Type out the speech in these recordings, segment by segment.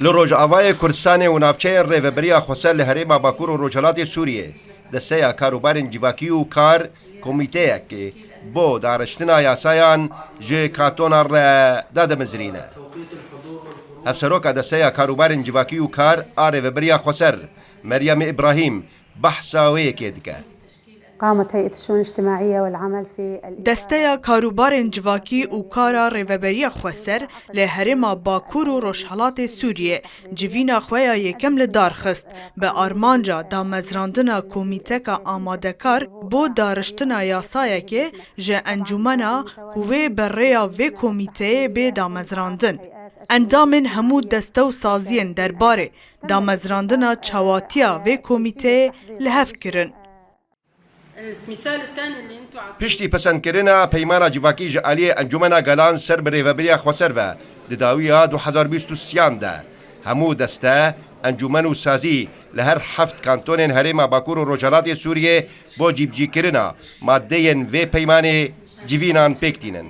لروجاوای کردستان و ناوچه ریوبریا خوسر لهرما باکور و روجهلات سوریه دسته کاروبارن جواکی و کار کمیته که بو دارشتنا یاسایان جه کاتونا را داده مزرینه افسروک دسته کاروبارن جواکی و کار ریوبریا خوسر مریم ابراهیم بحثاوی که دیگه قامت هيئة الشؤون الاجتماعية والعمل في دسته کاروبارên civakî û kara rêveberiya Xweser li herêma Bakur û Rojhilatê Sûriyê civîna xwe ya yekem li dar xist bi armanca damezrandina komîteka amadekar bo dariştina yasayekê ji encûmena ku wê bi rêya vê komîteyê bê damezrandin. Endamên hemû deste û saziyên derbarê damezrandina çawatiya vê komîteyê li hev kirin. پشتی پسندکردنا پیمان جواکی جعلی انجمن گلان سر به ریوبریا خوسر و دداویا 2023 ده همو دسته انجمن و سازی لهر هفت کانتونین هرما باکور و روجهلات سوریه با جیبجی کردنا ماده و پیمان جوینان پکتینن.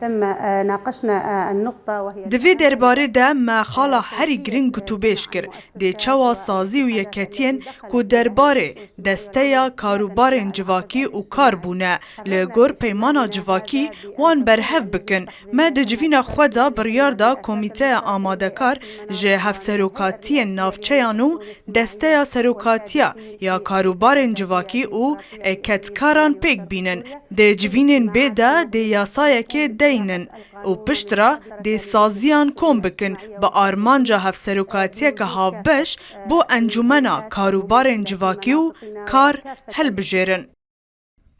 تم ناقشنا النقطة وهي دوی درباره ده ما خالا هری گرین گتوبیش کر ده چوا سازی و یکتین کو درباره دسته یا کاروبارین جواکی و کار بونه لگور پیمانا جواکی وان برهف بکن ما ده جوینا خودا بریار دا کمیته آماده کار جه هف سروکاتی نافچهانو دسته یا سروکاتیا یا کاروبارین جواکی و اکتکاران پیک بینن ده جوینین بیده ده یاسای که دینن و پشترا دی سازیان کم بکن با آرمانجا هف سروکاتیه که هاو بش بو انجومنا کاروبارین جواکی و کار هل بجیرن.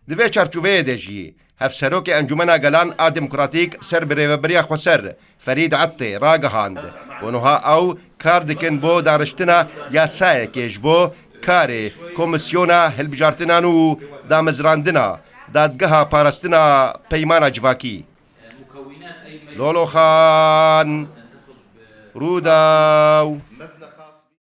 دوی چارچوبه دجی هف سروک انجمن گلان دموکراتیک سر به ریوبریا خوسر فرید عطی راگهاند ونها او کار دکن بو دارشتنا یاسای کش بو کار کمیسیونا هلبجارتنانو دامزراندنا دادگاه پارستنا پیمان جواکی لولو خان روداو